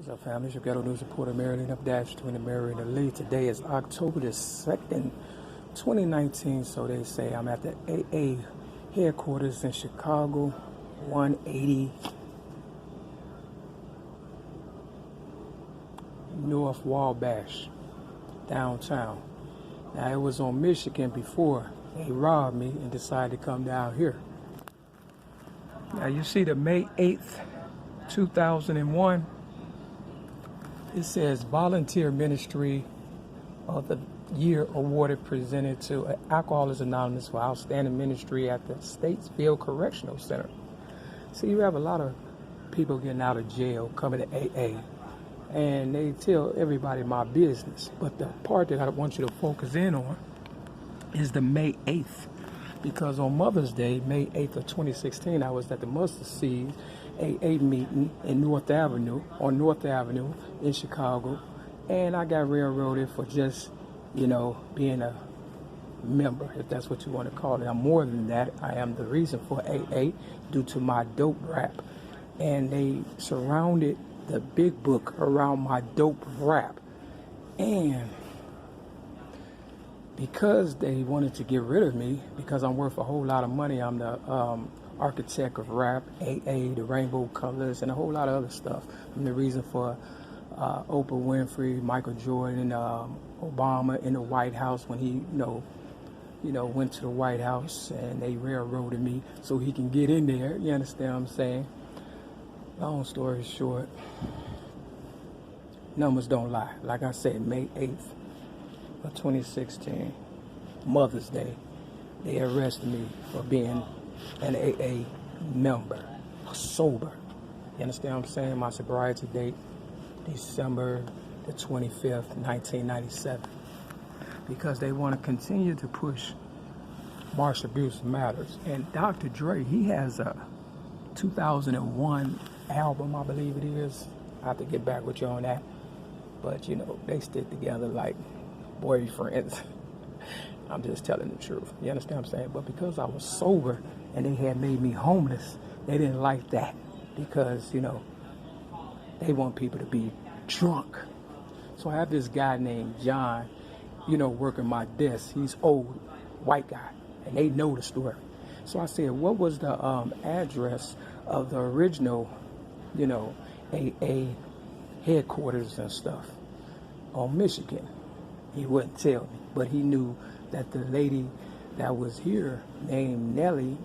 What's up, family? It's your ghetto news reporter, Mary-L33 dash between the Mary and the Lee. Today is October the 2nd, 2019. So they say I'm at the AA headquarters in Chicago, 180 North Wabash, downtown. Now, it was on Michigan before they robbed me and decided to come down here. Now, you see the May 8th, 2001. It says Volunteer Ministry of the Year awarded presented to Alcoholics Anonymous for outstanding ministry at the Statesville Correctional Center. See, you have a lot of people getting out of jail coming to AA, and they tell everybody my business. But the part that I want you to focus in on is the May 8th. Because on Mother's Day, May 8th of 2016, I was at the Mustard Seed AA meeting in North Avenue in Chicago. And I got railroaded for just, being a member, if that's what you want to call it. I'm more than that. I am the reason for AA due to my dope rap. And they surrounded the big book around my dope rap. And because they wanted to get rid of me, because I'm worth a whole lot of money, I'm the architect of rap, AA, the rainbow colors, and a whole lot of other stuff. I'm the reason for Oprah Winfrey, Michael Jordan, Obama in the White House when he, went to the White House, and they railroaded me so he can get in there. You understand what I'm saying? Long story short, numbers don't lie. Like I said, May 8th. of 2016, Mother's Day, they arrested me for being an AA member, sober. You understand what I'm saying? My sobriety date, December the 25th, 1997. Because they want to continue to push Martial Abuse Matters. And Dr. Dre, he has a 2001 album, I believe it is. I have to get back with you on that. But, they stick together like boyfriends. I'm just telling the truth. You understand what I'm saying? But because I was sober and they had made me homeless, they didn't like that. Because, they want people to be drunk. So I have this guy named John, working my desk. He's old, white guy, and they know the story. So I said, what was the address of the original, AA headquarters and stuff on Michigan? He wouldn't tell me, but he knew that the lady that was here named Nellie,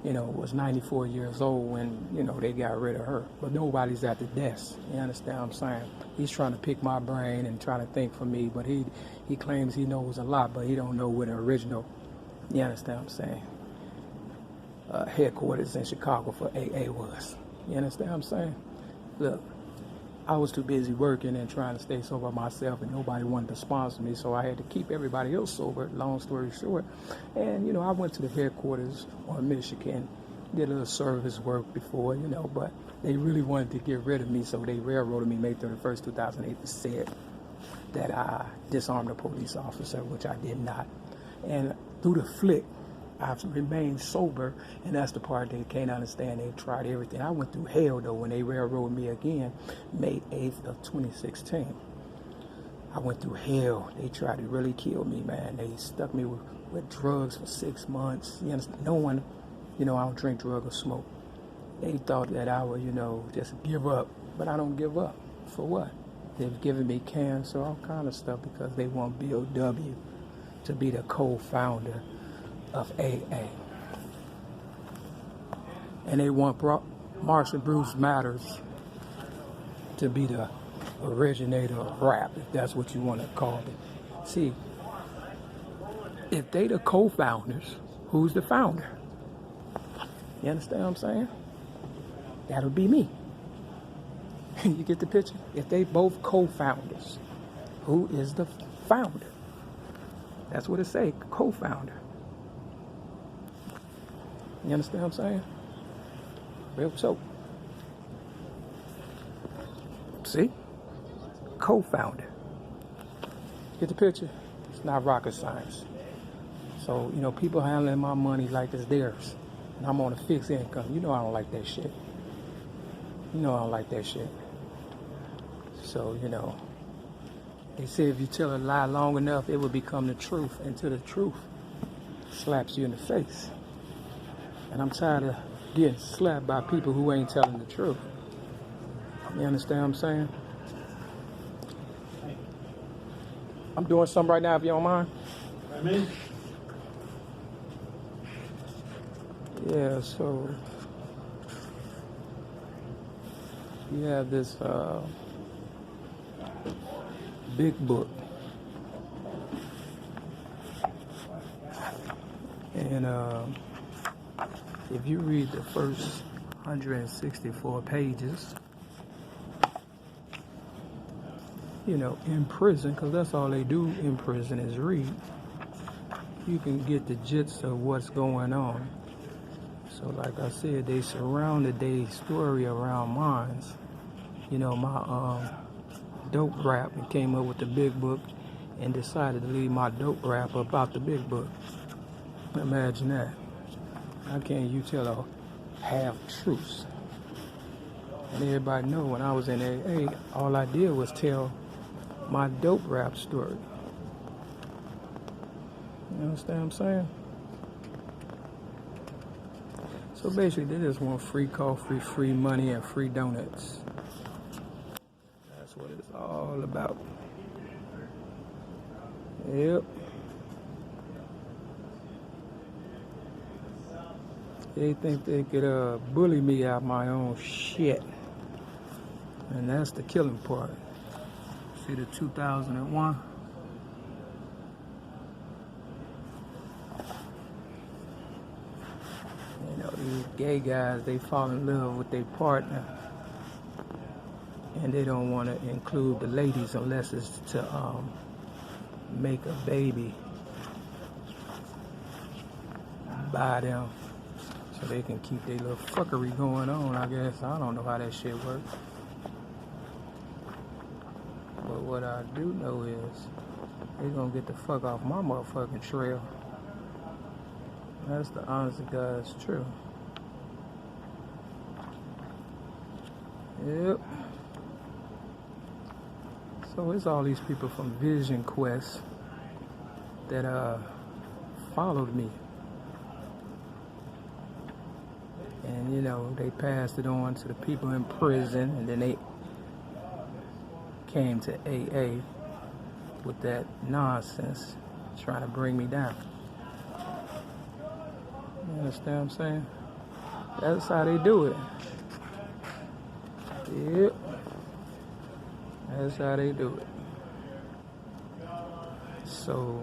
was 94 years old when, they got rid of her. But nobody's at the desk. You understand what I'm saying? He's trying to pick my brain and trying to think for me, but he claims he knows a lot, but he don't know where the original, you understand what I'm saying, headquarters in Chicago for AA was. You understand what I'm saying? Look, I was too busy working and trying to stay sober myself, and nobody wanted to sponsor me, so I had to keep everybody else sober, long story short. And, I went to the headquarters on Michigan, did a little service work before, but they really wanted to get rid of me, so they railroaded me May 31st, 2008, and said that I disarmed a police officer, which I did not. And through the flick, I've remained sober, and that's the part they can't understand. They tried everything. I went through hell, though, when they railroaded me again, May 8th of 2016. I went through hell. They tried to really kill me, man. They stuck me with drugs for 6 months. You understand? No one, I don't drink, drug, or smoke. They thought that I would, just give up, but I don't give up. For what? They've given me cancer, all kind of stuff, because they want Bill W. to be the co-founder of AA. And they want Martial Abuse Matters to be the originator of rap, if that's what you want to call it. See, if they the co-founders, who's the founder? You understand what I'm saying? That'll be me. You get the picture? If they both co-founders, who is the founder? That's what it say, co-founder. You understand what I'm saying? Real talk. See? Co-founder. Get the picture? It's not rocket science. So, people handling my money like it's theirs. And I'm on a fixed income. I don't like that shit. I don't like that shit. So, you know, they say if you tell a lie long enough, it will become the truth until the truth slaps you in the face. And I'm tired of getting slapped by people who ain't telling the truth. You understand what I'm saying? I'm doing something right now, if you don't mind. Yeah, so you have this big book. And if you read the first 164 pages, you know, in prison, because that's all they do in prison is read, you can get the gist of what's going on. So like I said, they surrounded their story around mine. You know, my dope rap, and came up with the big book and decided to leave my dope rap about the big book. Imagine that. How can you tell a half truths? And everybody know when I was in AA, all I did was tell my dope rap story. You understand what I'm saying? So basically, they just want free coffee, free money, and free donuts. That's what it's all about. Yep. They think they could bully me out my own shit. And that's the killing part. See the 2001? You know, these gay guys, they fall in love with their partner. And they don't want to include the ladies unless it's to make a baby by them. So they can keep their little fuckery going on, I guess. I don't know how that shit works. But what I do know is they gonna get the fuck off my motherfucking trail. That's the honest to God's truth. Yep. So it's all these people from Vision Quest that followed me. And you know, they passed it on to the people in prison, and then they came to AA with that nonsense, trying to bring me down. You understand what I'm saying? That's how they do it. Yep. That's how they do it. So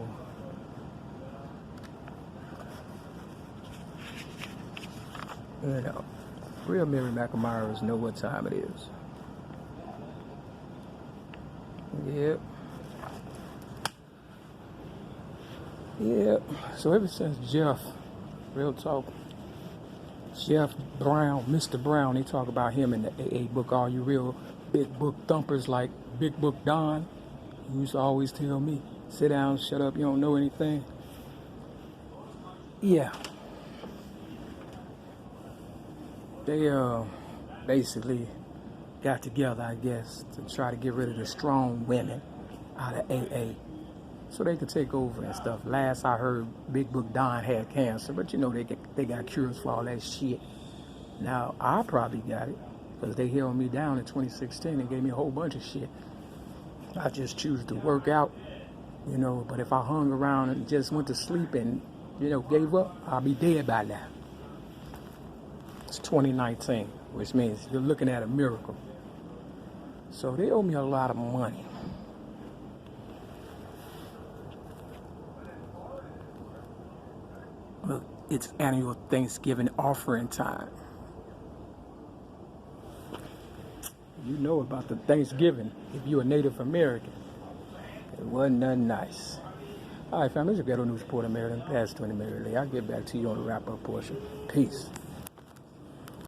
you know, real Mary McNamara's know what time it is. Yep. Yep. So ever since Jeff, real talk, Jeff Brown, Mr. Brown, they talk about him in the AA book, all you real big book thumpers like Big Book Don. He used to always tell me, sit down, shut up, you don't know anything. Yeah. They basically got together, I guess, to try to get rid of the strong women out of AA so they could take over and stuff. Last I heard, Big Book Don had cancer, but you know they got cures for all that shit. Now, I probably got it because they held me down in 2016 and gave me a whole bunch of shit. I just choose to work out, you know, but if I hung around and just went to sleep and, you know, gave up, I'll be dead by now. It's 2019, which means you're looking at a miracle. So they owe me a lot of money. Look, it's annual Thanksgiving offering time. You know about the Thanksgiving if you're a Native American. It wasn't nothing nice. All right, fam, this is Ghetto News Report of Maryland. Past 20 Maryland. I'll get back to you on the wrap-up portion. Peace.